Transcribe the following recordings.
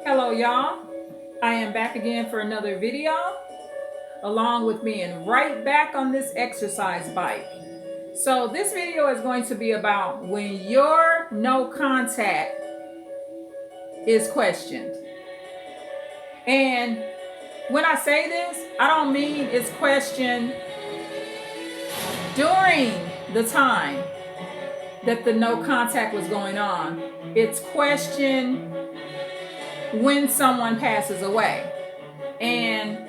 Hello, y'all. I am back again for another video, along with being right back on this exercise bike. So, this video is going to be about when your no contact is questioned. And when I say this, I don't mean it's questioned during the time that the no contact was going on, it's questioned when someone passes away. And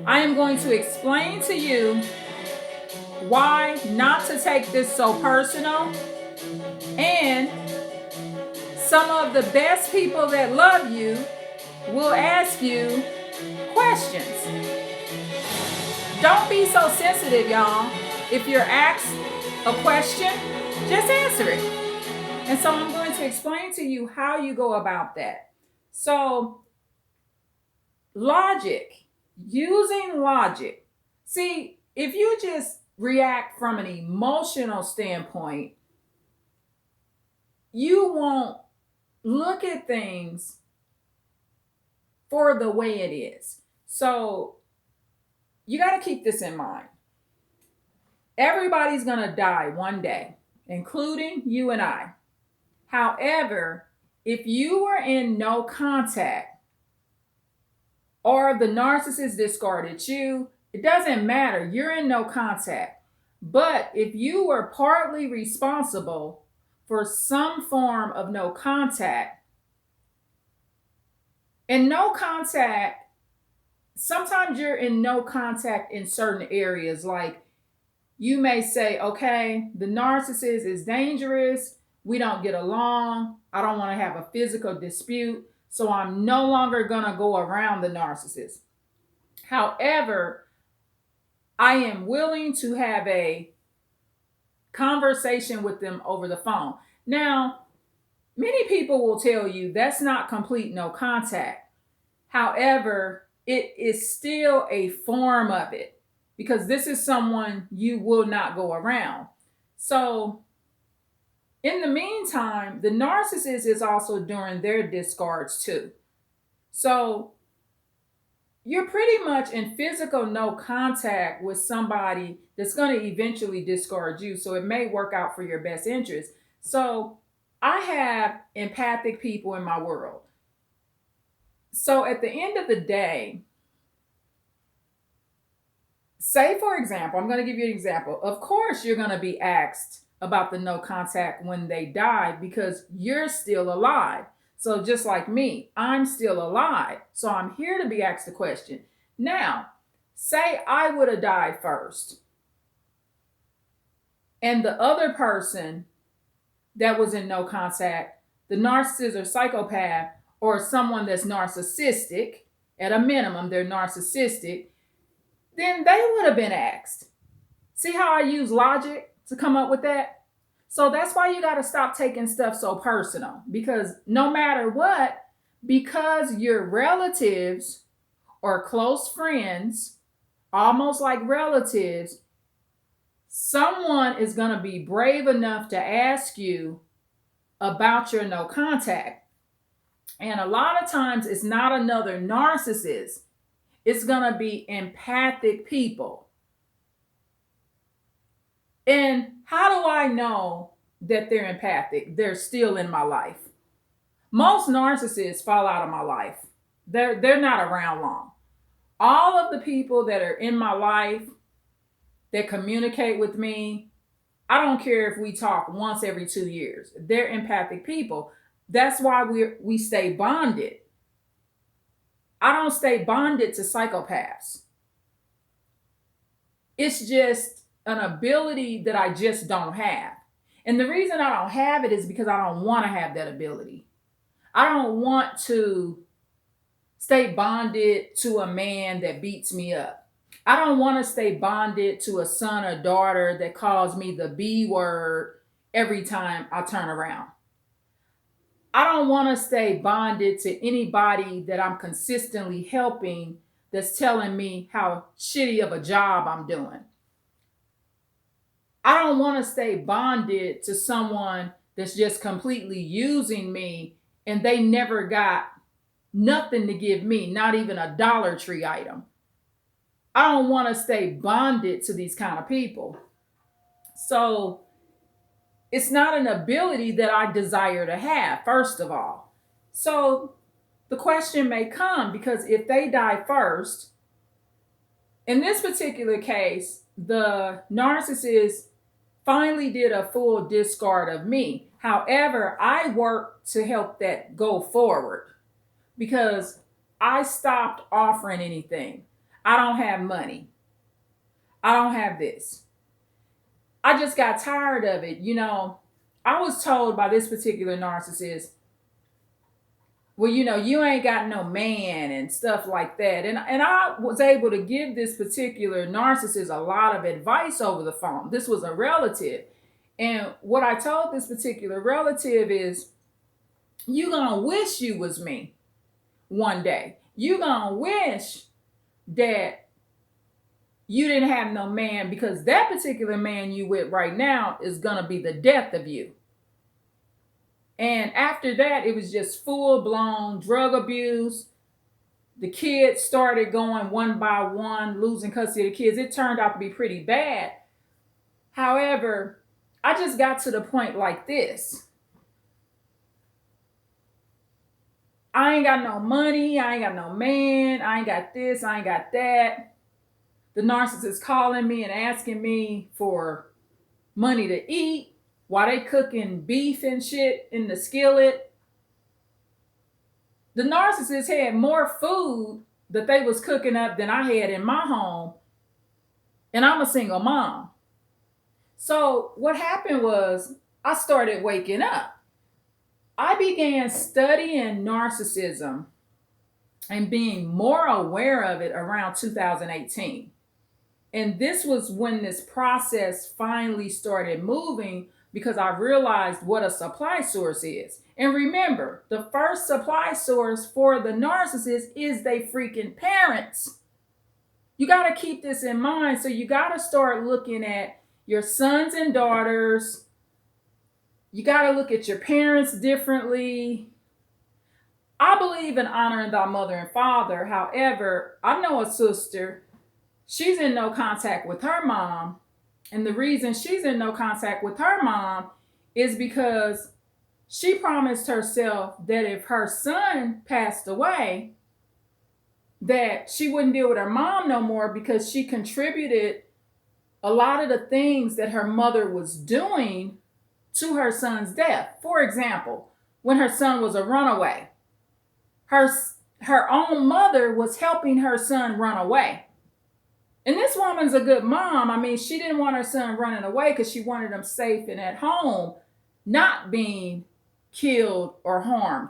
I am going to explain to you why not to take this so personal, and some of the best people that love you will ask you questions. Don't be so sensitive, y'all. If you're asked a question, just answer it. And so I'm going to explain to you how you go about that. So, logic, using logic. See, if you just react from an emotional standpoint, you won't look at things for the way it is. So you got to keep this in mind. Everybody's going to die one day, including you and I. However, if you were in no contact or the narcissist discarded you, it doesn't matter. You're in no contact. But if you were partly responsible for some form of no contact, and no contact, sometimes you're in no contact in certain areas. Like you may say, okay, the narcissist is dangerous. We don't get along. I don't want to have a physical dispute. So I'm no longer going to go around the narcissist. However, I am willing to have a conversation with them over the phone. Now, many people will tell you that's not complete no contact. However, it is still a form of it because this is someone you will not go around. So, in the meantime, the narcissist is also doing their discards too. So, you're pretty much in physical no contact with somebody that's going to eventually discard you. So, it may work out for your best interest. So, I have empathic people in my world. So, at the end of the day, say, for example, I'm going to give you an example. Of course, you're going to be asked about the no contact when they die because you're still alive. So, just like me, I'm still alive. So, I'm here to be asked the question. Now, say I would have died first, and the other person that was in no contact, the narcissist or psychopath, or someone that's narcissistic, at a minimum, they're narcissistic, then they would have been asked. See how I use logic to come up with that? So that's why you got to stop taking stuff so personal, because no matter what, because your relatives or close friends, almost like relatives, someone is going to be brave enough to ask you about your no contact. And a lot of times it's not another narcissist, it's going to be empathic people. And how do I know that they're empathic? They're still in my life. Most narcissists fall out of my life. They're not around long. All of the people that are in my life that communicate with me, I don't care if we talk once every 2 years. They're empathic people. That's why we stay bonded. I don't stay bonded to psychopaths. It's just an ability that I just don't have. And the reason I don't have it is because I don't want to have that ability. I don't want to stay bonded to a man that beats me up. I don't want to stay bonded to a son or daughter that calls me the B word every time I turn around. I don't want to stay bonded to anybody that I'm consistently helping that's telling me how shitty of a job I'm doing. I don't want to stay bonded to someone that's just completely using me and they never got nothing to give me, not even a Dollar Tree item. I don't want to stay bonded to these kind of people. So it's not an ability that I desire to have, first of all. So the question may come because if they die first, in this particular case, the narcissist finally did a full discard of me. However, I worked to help that go forward because I stopped offering anything. I don't have money. I don't have this. I just got tired of it. I was told by this particular narcissist, well, you ain't got no man and stuff like that. And I was able to give this particular narcissist a lot of advice over the phone. This was a relative. And what I told this particular relative is, you gonna wish you was me one day. You gonna wish that you didn't have no man, because that particular man you with right now is gonna be the death of you. And after that, it was just full blown drug abuse. The kids started going one by one, losing custody of the kids. It turned out to be pretty bad. However, I just got to the point like this. I ain't got no money. I ain't got no man. I ain't got this. I ain't got that. The narcissist calling me and asking me for money to eat while they cooking beef and shit in the skillet. The narcissist had more food that they was cooking up than I had in my home. And I'm a single mom. So what happened was I started waking up. I began studying narcissism and being more aware of it around 2018. And this was when this process finally started moving, because I realized what a supply source is. And remember, the first supply source for the narcissist is they freaking parents. You got to keep this in mind. So you got to start looking at your sons and daughters. You got to look at your parents differently. I believe in honoring thy mother and father. However, I know a sister, she's in no contact with her mom. And the reason she's in no contact with her mom is because she promised herself that if her son passed away, that she wouldn't deal with her mom no more, because she contributed a lot of the things that her mother was doing to her son's death. For example, when her son was a runaway, her own mother was helping her son run away. And this woman's a good mom. I mean, she didn't want her son running away because she wanted him safe and at home, not being killed or harmed.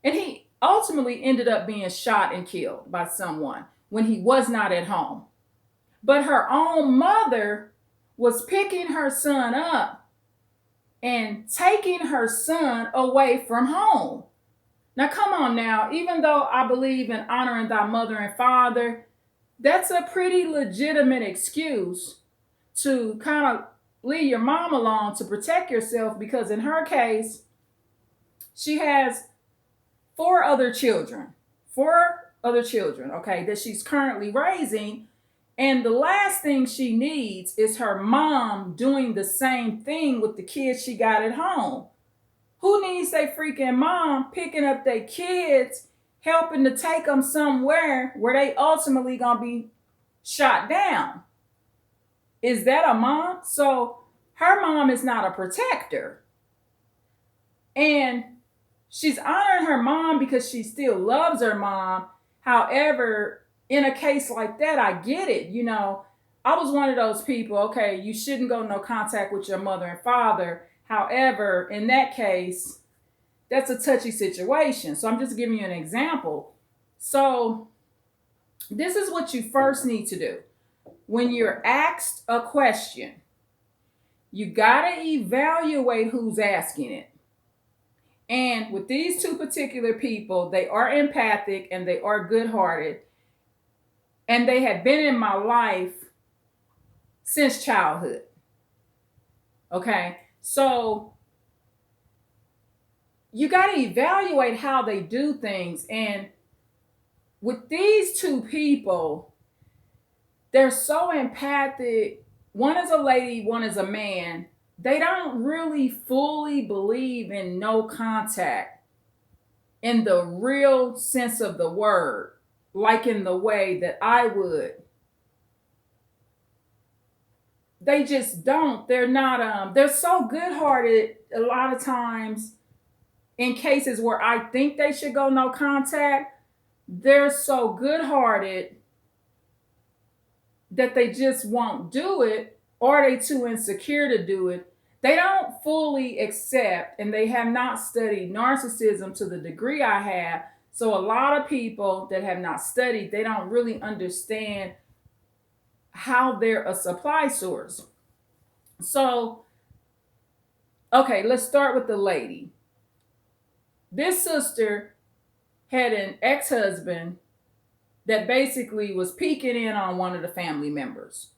And he ultimately ended up being shot and killed by someone when he was not at home. But her own mother was picking her son up and taking her son away from home. Now, come on now, even though I believe in honoring thy mother and father, that's a pretty legitimate excuse to kind of leave your mom alone to protect yourself, because in her case, she has four other children, okay, that she's currently raising. And the last thing she needs is her mom doing the same thing with the kids she got at home. Who needs their freaking mom picking up their kids, helping to take them somewhere where they ultimately gonna be shot down? Is that a mom? So her mom is not a protector. And she's honoring her mom because she still loves her mom. However, in a case like that, I get it. I was one of those people, okay, you shouldn't go no contact with your mother and father. However, in that case, that's a touchy situation. So I'm just giving you an example. So this is what you first need to do. When you're asked a question, you got to evaluate who's asking it. And with these two particular people, they are empathic and they are good-hearted. And they have been in my life since childhood. Okay? So you got to evaluate how they do things. And with these two people, they're so empathic. One is a lady, one is a man. They don't really fully believe in no contact in the real sense of the word, like in the way that I would. They just don't. They're not they're so good-hearted a lot of times in cases where I think they should go no contact. They're so good-hearted that they just won't do it, or they too insecure to do it. They don't fully accept, and they have not studied narcissism to the degree I have. So a lot of people that have not studied, they don't really understand how they're a supply source. So, okay, let's start with the lady. This sister had an ex-husband that basically was peeking in on one of the family members.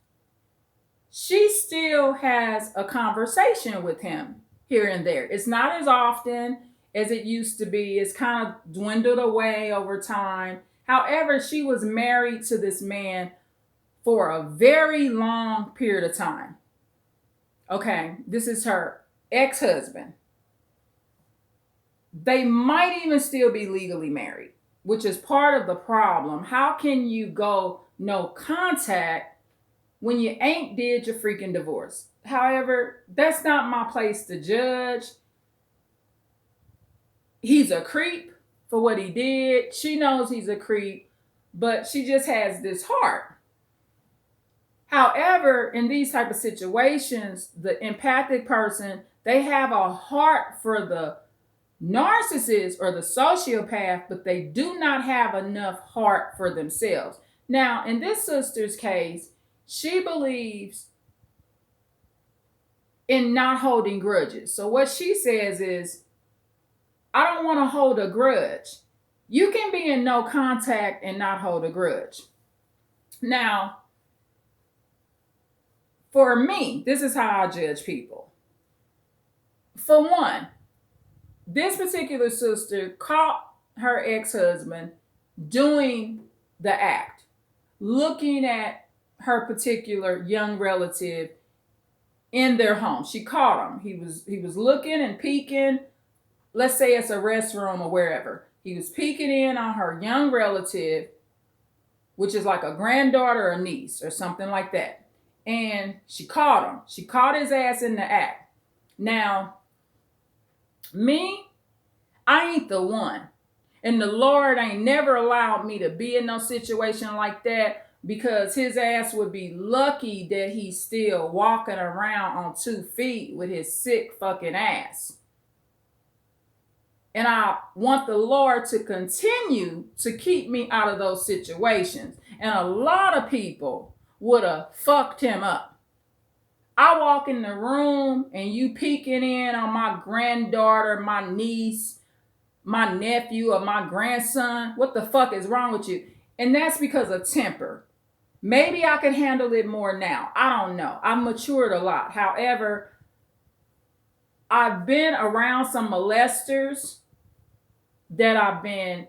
She still has a conversation with him here and there. It's not as often as it used to be. It's kind of dwindled away over time. However, she was married to this man for a very long period of time. Okay, this is her ex-husband. They might even still be legally married, which is part of the problem. How can you go no contact when you ain't did your freaking divorce? However, that's not my place to judge. He's a creep for what he did. She knows he's a creep, but she just has this heart. However, in these type of situations, the empathic person, they have a heart for the narcissist or the sociopath, but they do not have enough heart for themselves. Now, in this sister's case, she believes in not holding grudges. So what she says is, I don't want to hold a grudge. You can be in no contact and not hold a grudge. Now, for me, this is how I judge people. For one, this particular sister caught her ex-husband doing the act, looking at her particular young relative in their home. She caught him. He was looking and peeking. Let's say it's a restroom or wherever. He was peeking in on her young relative, which is like a granddaughter or niece or something like that. And she caught him. She caught his ass in the act. Now, me, I ain't the one. And the Lord ain't never allowed me to be in no situation like that, because his ass would be lucky that he's still walking around on 2 feet with his sick fucking ass. And I want the Lord to continue to keep me out of those situations. And a lot of people would have fucked him up. I walk in the room and you peeking in on my granddaughter, my niece, my nephew, or my grandson. What the fuck is wrong with you? And that's because of temper. Maybe I can handle it more now. I don't know. I've matured a lot. However, I've been around some molesters that I've been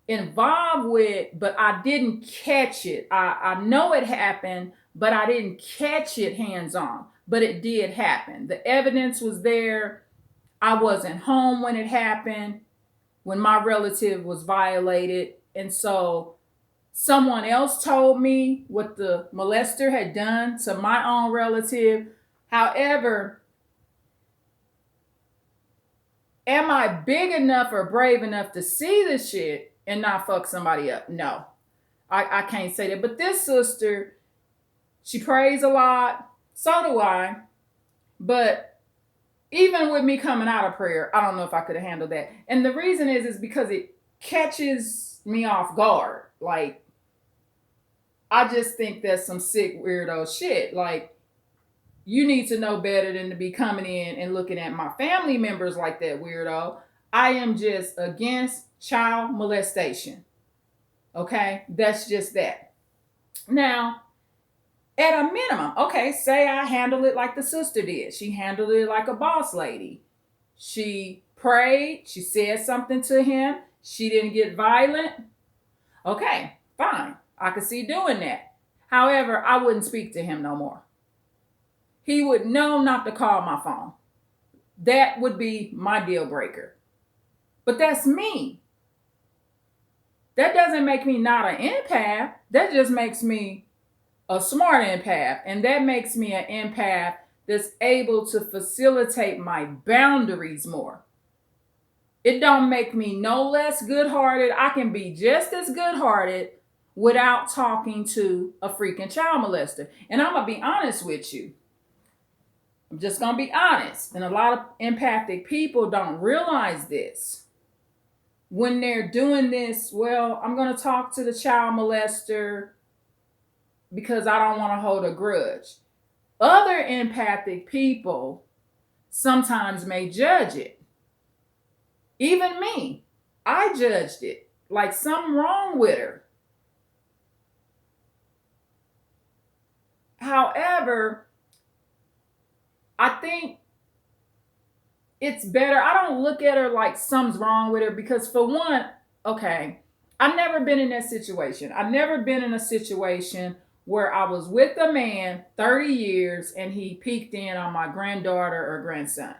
involved with, but I didn't catch it. I know it happened, but I didn't catch it hands on. But it did happen. The evidence was there. I wasn't home when it happened, when my relative was violated. And so someone else told me what the molester had done to my own relative. However, am I big enough or brave enough to see this shit and not fuck somebody up? No, I can't say that. But this sister, she prays a lot. So do I. But even with me coming out of prayer, I don't know if I could have handled that. And the reason is because it catches me off guard. Like, I just think that's some sick, weirdo shit. Like, you need to know better than to be coming in and looking at my family members like that, weirdo. I am just against child molestation. Okay? That's just that. Now, at a minimum, okay, say I handle it like the sister did. She handled it like a boss lady. She prayed. She said something to him. She didn't get violent. Okay, fine. I could see doing that. However, I wouldn't speak to him no more. He would know not to call my phone. That would be my deal breaker. But that's me. That doesn't make me not an empath. That just makes me a smart empath. And that makes me an empath that's able to facilitate my boundaries more. It don't make me no less good-hearted. I can be just as good-hearted without talking to a freaking child molester. And I'm going to be honest with you. I'm just going to be honest. And a lot of empathic people don't realize this. When they're doing this, well, I'm going to talk to the child molester because I don't want to hold a grudge. Other empathic people sometimes may judge it. Even me, I judged it. Like something wrong with her. However, I think it's better. I don't look at her like something's wrong with her because, for one, okay, I've never been in that situation. I've never been in a situation where I was with a man 30 years and he peeked in on my granddaughter or grandson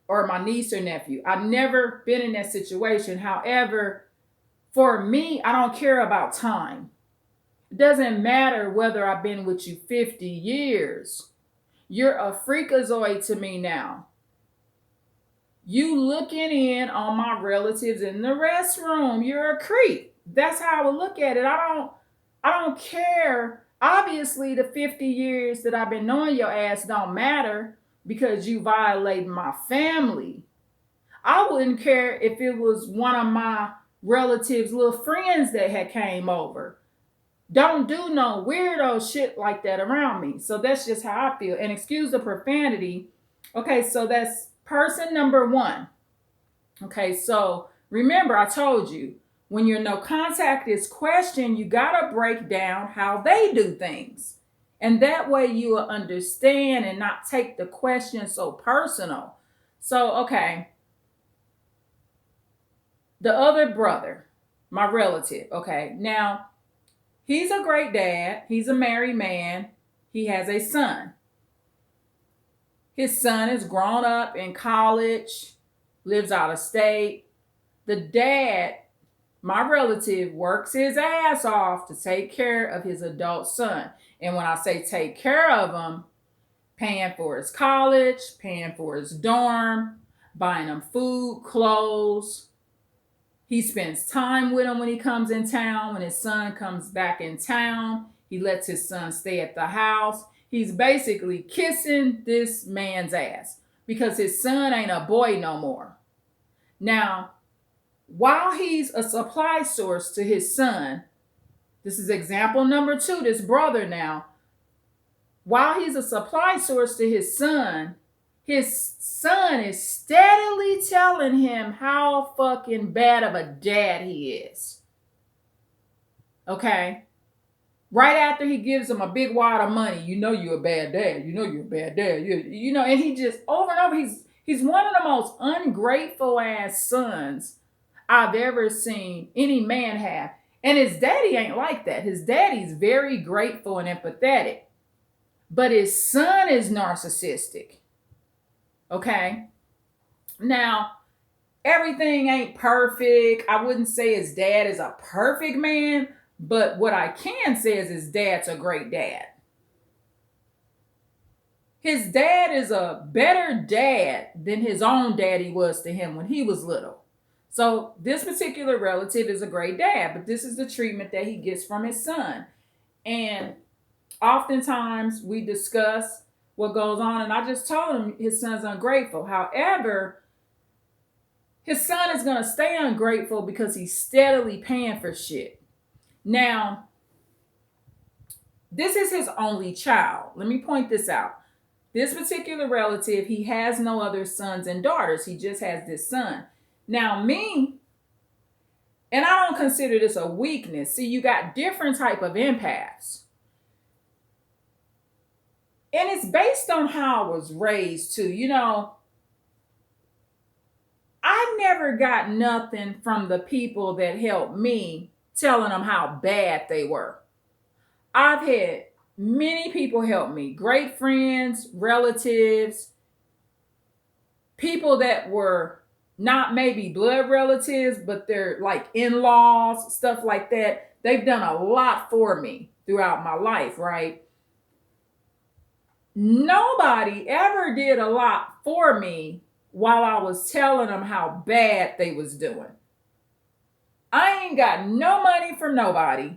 or my niece or nephew. I've never been in that situation. However, for me, I don't care about time. It doesn't matter whether I've been with you 50 years. You're a freakazoid to me now. You looking in on my relatives in the restroom. You're a creep. That's how I would look at it. I don't care. Obviously, the 50 years that I've been knowing your ass don't matter because you violated my family. I wouldn't care if it was one of my relatives' little friends that had came over. Don't do no weirdo shit like that around me. So that's just how I feel. And excuse the profanity. Okay, so that's person number one. Okay, so remember, I told you, when your no contact is questioned, you got to break down how they do things. And that way you will understand and not take the question so personal. So, okay, the other brother, my relative, okay, now, he's a great dad. He's a married man. He has a son. His son is grown up in college, lives out of state. The dad, my relative, works his ass off to take care of his adult son. And when I say take care of him, paying for his college, paying for his dorm, buying him food, clothes. He spends time with him when he comes in town. When his son comes back in town, he lets his son stay at the house. He's basically kissing this man's ass because his son ain't a boy no more. Now, while he's a supply source to his son, this is example number two, this brother now, while he's a supply source to his son is steadily telling him how fucking bad of a dad he is. Okay? Right after he gives him a big wad of money, you know you're a bad dad. You know you're a bad dad. You know, and he just over and over, he's one of the most ungrateful ass sons I've ever seen any man have. And his daddy ain't like that. His daddy's very grateful and empathetic. But his son is narcissistic. Okay? Now, everything ain't perfect. I wouldn't say his dad is a perfect man, but what I can say is his dad's a great dad. His dad is a better dad than his own daddy was to him when he was little. So this particular relative is a great dad, but this is the treatment that he gets from his son. And oftentimes we discuss what goes on, and I just told him his son's ungrateful. However, his son is going to stay ungrateful because he's steadily paying for shit. Now, this is his only child. Let me point this out. This particular relative, he has no other sons and daughters. He just has this son. Now, me, and I don't consider this a weakness. See, you got different type of empaths. And it's based on how I was raised too. You know, I I never got nothing from the people that helped me telling them how bad they were. I've had many people help me, great friends, relatives, people that were not maybe blood relatives, but they're like in laws, stuff like that. They've done a lot for me throughout my life, right? Nobody ever did a lot for me while I was telling them how bad they was doing. I ain't got no money from nobody,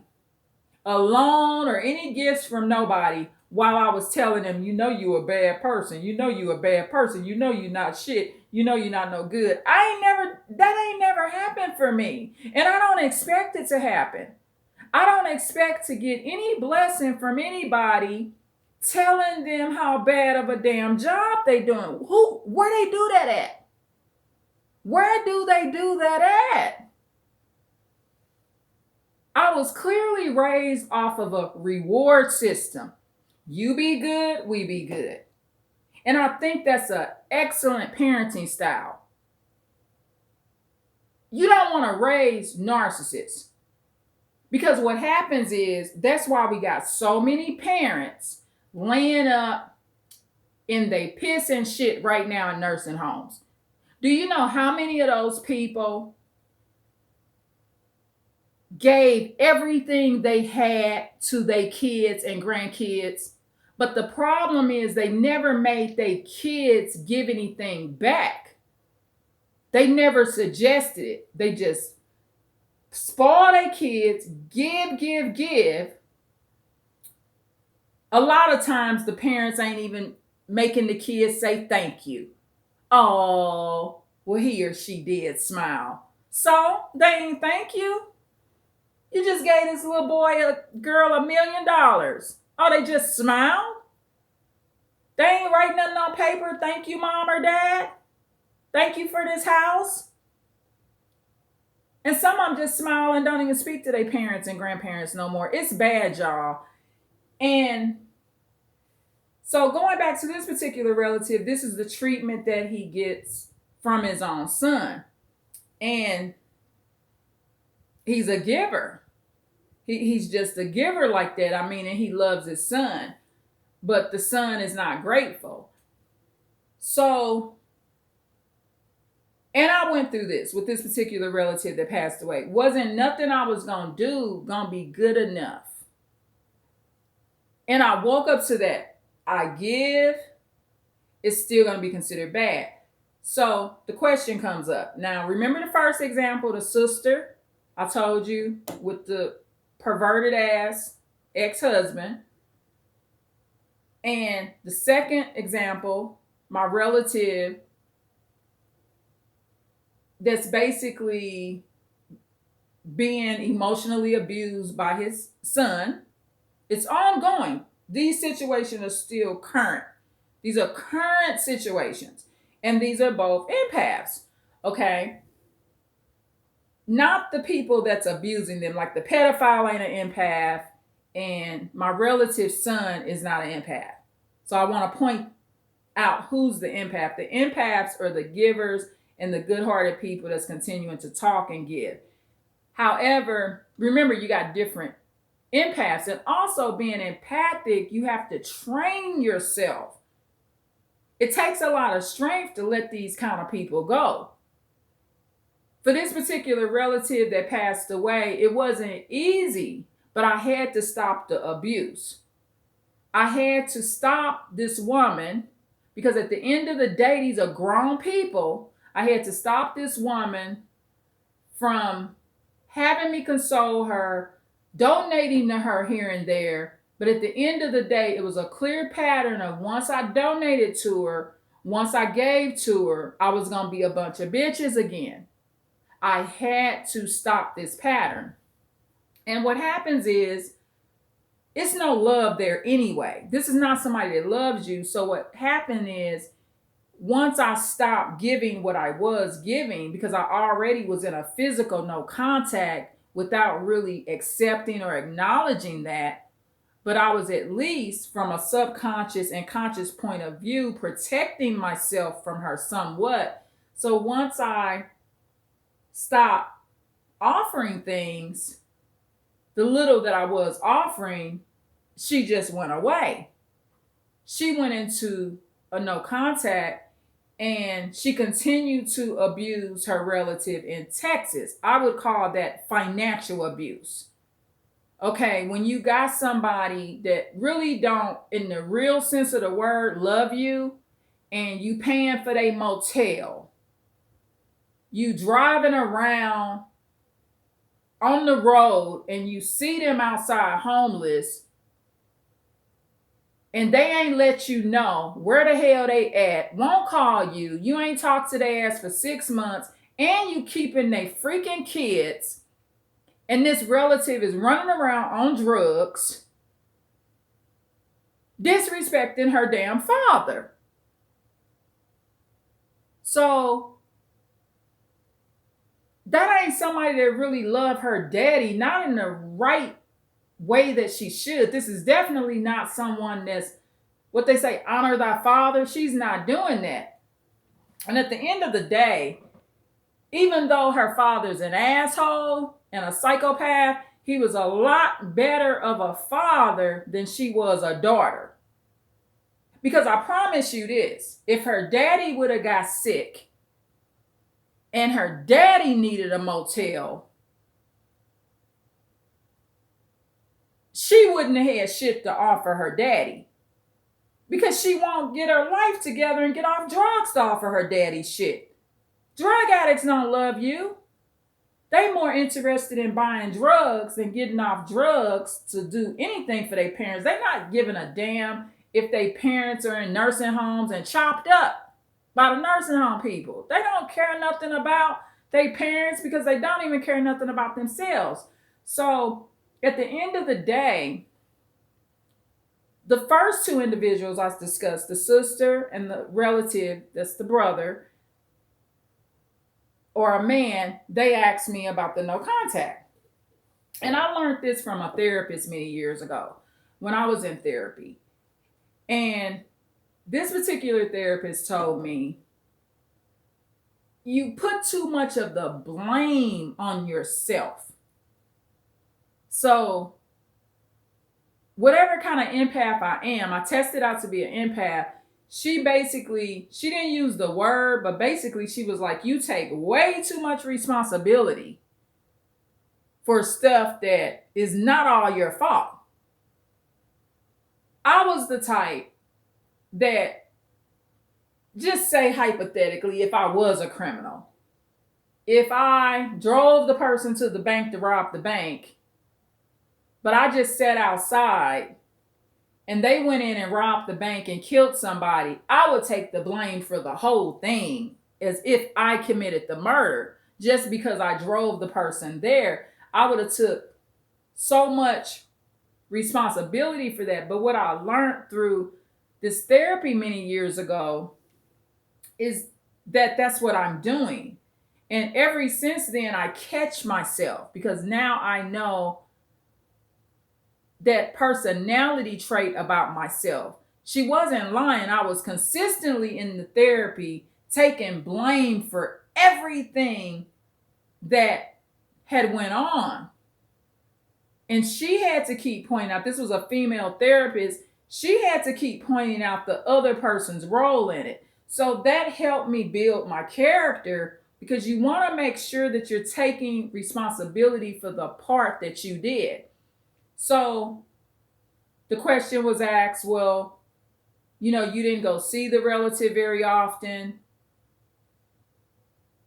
a loan or any gifts from nobody while I was telling them, you know, you a bad person. You know, you a bad person. You know, you not shit. You know, you not no good. That ain't never happened for me. And I don't expect it to happen. I don't expect to get any blessing from anybody telling them how bad of a damn job they doing. Where they do that at? Where do they do that at? I was clearly raised off of a reward system. You be good, we be good. And I think that's an excellent parenting style. You don't want to raise narcissists. Because what happens is that's why we got so many parents laying up in they piss and shit right now in nursing homes. Do you know how many of those people gave everything they had to their kids and grandkids? But the problem is they never made their kids give anything back. They never suggested it. They just spoil their kids, give. A lot of times the parents ain't even making the kids say thank you. Oh, well, he or she did smile. So they ain't thank you. You just gave this little boy or girl $1 million. Oh, they just smiled? They ain't writing nothing on paper. Thank you, mom or dad. Thank you for this house. And some of them just smile and don't even speak to their parents and grandparents no more. It's bad, y'all. And so going back to this particular relative, this is the treatment that he gets from his own son. And he's a giver. He's just a giver like that. I mean, and he loves his son. But the son is not grateful. So, and I went through this with this particular relative that passed away. Wasn't nothing I was going to do going to be good enough. And I woke up to that. I give, it's still going to be considered bad. So the question comes up. Now, remember the first example, the sister I told you with the perverted ass ex-husband. And the second example, my relative that's basically being emotionally abused by his son. It's ongoing. These situations are still current. These are current situations. And these are both empaths. Okay? Not the people that's abusing them, like the pedophile ain't an empath, and my relative's son is not an empath. So I want to point out who's the empath. The empaths are the givers and the good-hearted people that's continuing to talk and give. However, remember, you got different empaths. And also being empathic, you have to train yourself. It takes a lot of strength to let these kind of people go. For this particular relative that passed away, it wasn't easy, but I had to stop the abuse. I had to stop this woman because at the end of the day, these are grown people. I had to stop this woman from having me console her, donating to her here and there. But at the end of the day, it was a clear pattern of once I donated to her, once I gave to her, I was going to be a bunch of bitches again. I had to stop this pattern. And what happens is, it's no love there anyway. This is not somebody that loves you. So what happened is, once I stopped giving what I was giving, because I already was in a physical no contact without really accepting or acknowledging that, but I was at least from a subconscious and conscious point of view protecting myself from her somewhat. So once I stopped offering things, the little that I was offering, she just went away. She went into a no contact, and she continued to abuse her relative in Texas. I would call that financial abuse. Okay, when you got somebody that really don't, in the real sense of the word, love you, and you paying for their motel, you driving around on the road and you see them outside homeless, and they ain't let you know where the hell they at, won't call you, you ain't talked to their ass for 6 months, and you keeping they freaking kids, and this relative is running around on drugs, disrespecting her damn father. So that ain't somebody that really love her daddy, not in the right way that she should. This is definitely not someone that's, what they say, honor thy father. She's not doing that. And at the end of the day, even though her father's an asshole and a psychopath, he was a lot better of a father than she was a daughter. Because I promise you this, if her daddy would have got sick and her daddy needed a motel, she wouldn't have had shit to offer her daddy. Because she won't get her life together and get off drugs to offer her daddy shit. Drug addicts don't love you. They more interested in buying drugs than getting off drugs to do anything for their parents. They're not giving a damn if their parents are in nursing homes and chopped up by the nursing home people. They don't care nothing about their parents because they don't even care nothing about themselves. So at the end of the day, the first two individuals I discussed, the sister and the relative, that's the brother, or a man, they asked me about the no contact. And I learned this from a therapist many years ago when I was in therapy. And this particular therapist told me, you put too much of the blame on yourself. So whatever kind of empath I am, I tested out to be an empath. She didn't use the word, but basically she was like, you take way too much responsibility for stuff that is not all your fault. I was the type that, just say hypothetically, if I was a criminal, if I drove the person to the bank to rob the bank, but I just sat outside and they went in and robbed the bank and killed somebody, I would take the blame for the whole thing as if I committed the murder just because I drove the person there. I would have took so much responsibility for that. But what I learned through this therapy many years ago is that that's what I'm doing. And ever since then, I catch myself because now I know that personality trait about myself. She wasn't lying. I was consistently in the therapy taking blame for everything that had went on. And she had to keep pointing out, this was a female therapist, she had to keep pointing out the other person's role in it. So that helped me build my character because you want to make sure that you're taking responsibility for the part that you did. So the question was asked, well, you didn't go see the relative very often.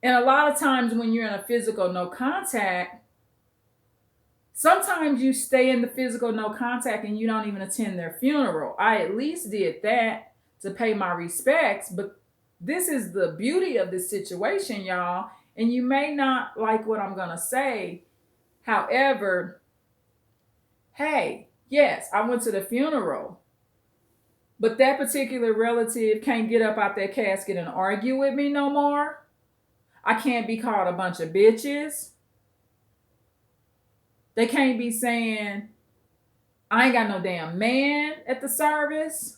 And a lot of times when you're in a physical no contact, sometimes you stay in the physical no contact and you don't even attend their funeral. I at least did that to pay my respects. But this is the beauty of this situation, y'all. And you may not like what I'm going to say. However, hey, yes, I went to the funeral. But that particular relative can't get up out that casket and argue with me no more. I can't be called a bunch of bitches. They can't be saying, I ain't got no damn man at the service.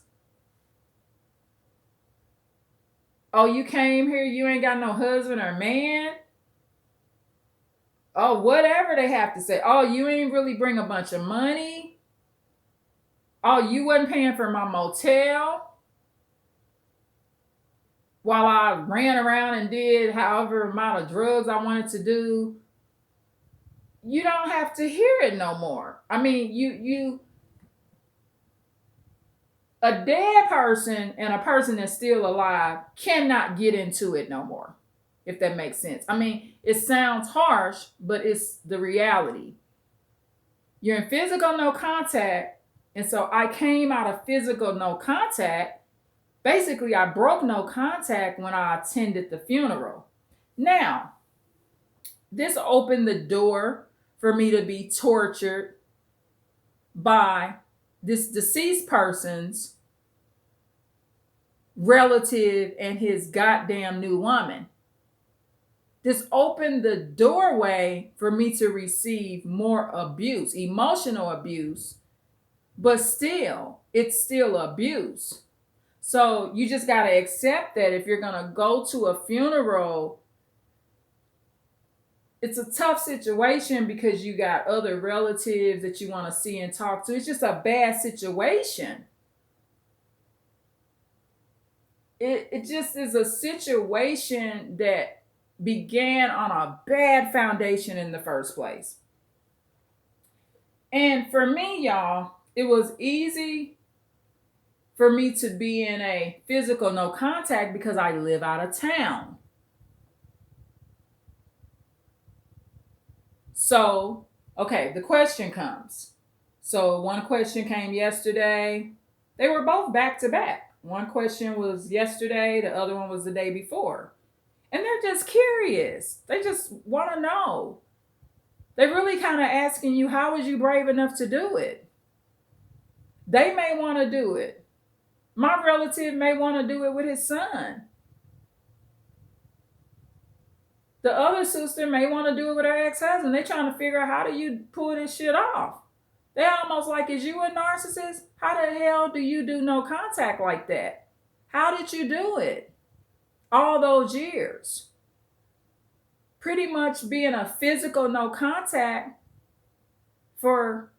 Oh, you came here, you ain't got no husband or man. Oh, whatever they have to say. Oh, you ain't really bring a bunch of money. Oh, you wasn't paying for my motel while I ran around and did however amount of drugs I wanted to do. You don't have to hear it no more. I mean, you a dead person and a person that's still alive cannot get into it no more, if that makes sense. I mean, it sounds harsh, but it's the reality. You're in physical no contact, and so I came out of physical no contact. Basically, I broke no contact when I attended the funeral. Now, this opened the door for me to be tortured by this deceased person's relative and his goddamn new woman. This opened the doorway for me to receive more abuse, emotional abuse, but still, it's still abuse. So you just got to accept that if you're going to go to a funeral, it's a tough situation because you got other relatives that you want to see and talk to. It's just a bad situation. It just is a situation that began on a bad foundation in the first place. And for me, y'all, it was easy for me to be in a physical no contact because I live out of town. So, okay, the question comes. So, one question came yesterday. They were both back to back. One question was yesterday, the other one was the day before. And they're just curious. They just want to know. They're really kind of asking you, how was you brave enough to do it? They may want to do it. My relative may want to do it with his son. The other sister may want to do it with her ex-husband. They're trying to figure out, how do you pull this shit off? They're almost like, is you a narcissist? How the hell do you do no contact like that? How did you do it all those years? Pretty much being a physical no contact for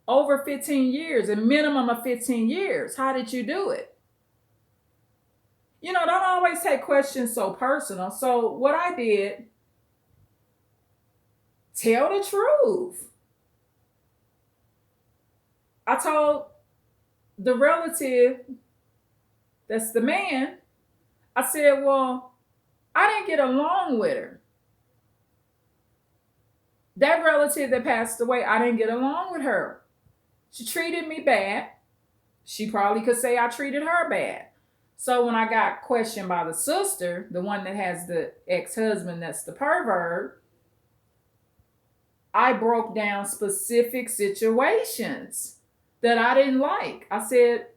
over 15 years, a minimum of 15 years. How did you do it? You know, don't always take questions so personal. So what I did, tell the truth. I told the relative, that's the man, I said, well, I didn't get along with her. That relative that passed away, I didn't get along with her. She treated me bad. She probably could say I treated her bad. So when I got questioned by the sister, the one that has the ex-husband that's the pervert, I broke down specific situations that I didn't like. I said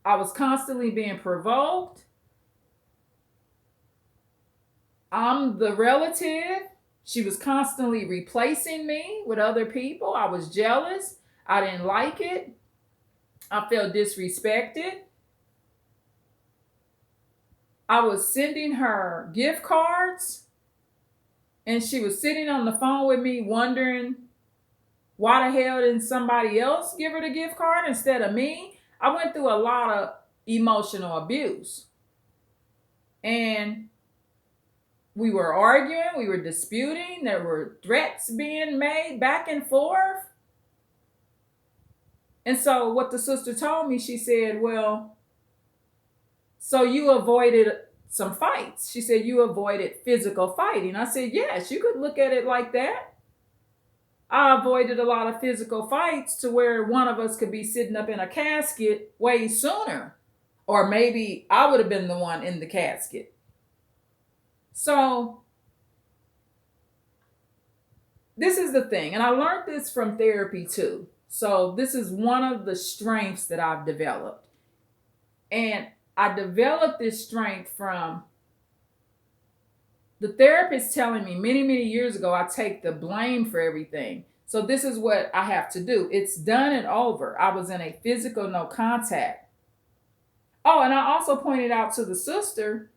I was constantly being provoked. I'm the relative. She was constantly replacing me with other people. I was jealous. I didn't like it. I felt disrespected. I was sending her gift cards, and she was sitting on the phone with me wondering why the hell didn't somebody else give her the gift card instead of me? I went through a lot of emotional abuse. And we were arguing, we were disputing, there were threats being made back and forth. And so what the sister told me, she said, well, so you avoided some fights. She said, you avoided physical fighting. I said, yes, you could look at it like that. I avoided a lot of physical fights to where one of us could be sitting up in a casket way sooner. Or maybe I would have been the one in the casket. So this is the thing. And I learned this from therapy too. So this is one of the strengths that I've developed. And I developed this strength from the therapist telling me many, many years ago, I take the blame for everything. So this is what I have to do. It's done and over. I was in a physical no contact. Oh, and I also pointed out to the sister,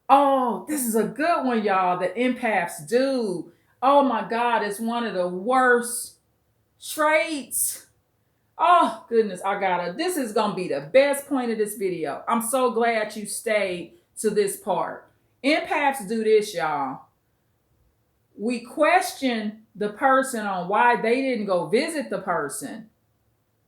oh, this is a good one, y'all, that empaths do. Oh my God, it's one of the worst traits. Oh goodness, I gotta. This is gonna be the best point of this video. I'm so glad you stayed to this part. Empaths do this, y'all. We question the person on why they didn't go visit the person,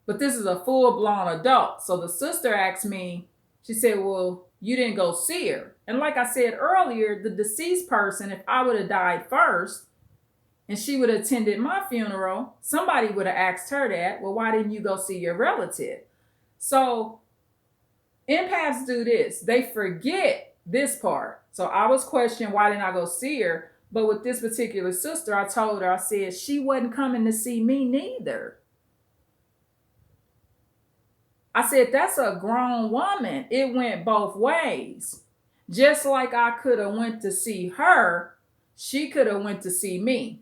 but this is a full-blown adult. So the sister asked me, she said, well, you didn't go see her. And like I said earlier, the deceased person, if I would have died first and she would have attended my funeral, somebody would have asked her that, well, why didn't you go see your relative? So empaths do this. They forget this part. So I was questioning, why didn't I go see her? But with this particular sister, I told her, I said, she wasn't coming to see me neither. I said, that's a grown woman. It went both ways. Just like I could have went to see her, she could have went to see me.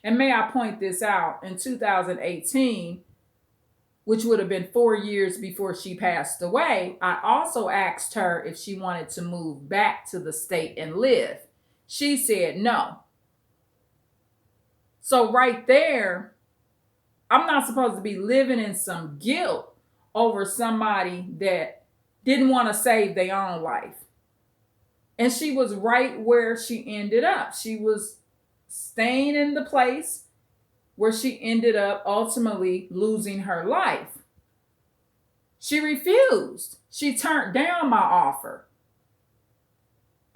And may I point this out, in 2018, which would have been 4 years before she passed away, I also asked her if she wanted to move back to the state and live. She said no. So right there, I'm not supposed to be living in some guilt over somebody that didn't want to save their own life. And she was right where she ended up. She was staying in the place where she ended up ultimately losing her life. She refused. She turned down my offer.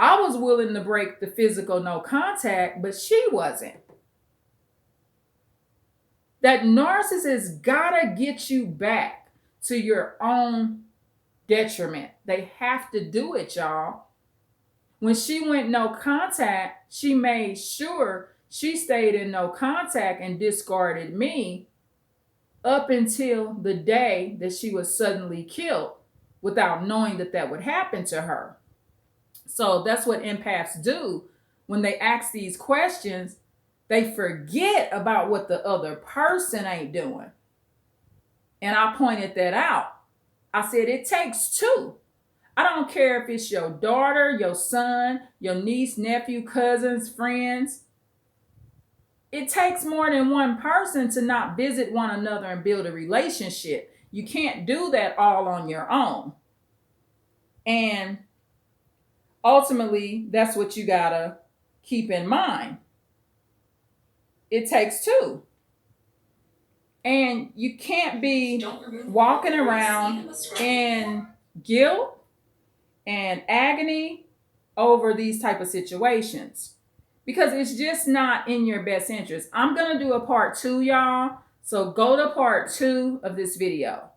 I was willing to break the physical no contact, but she wasn't. That narcissist gotta get you back to your own detriment. They have to do it, y'all. When she went no contact, she made sure she stayed in no contact and discarded me up until the day that she was suddenly killed without knowing that that would happen to her. So that's what empaths do. When they ask these questions, they forget about what the other person ain't doing. And I pointed that out. I said, it takes two. I don't care if it's your daughter, your son, your niece, nephew, cousins, friends. It takes more than one person to not visit one another and build a relationship. You can't do that all on your own. And ultimately, that's what you gotta keep in mind. It takes two. And you can't be walking around in guilt and agony over these type of situations, because it's just not in your best interest. I'm going to do a part 2, y'all. So go to part 2 of this video.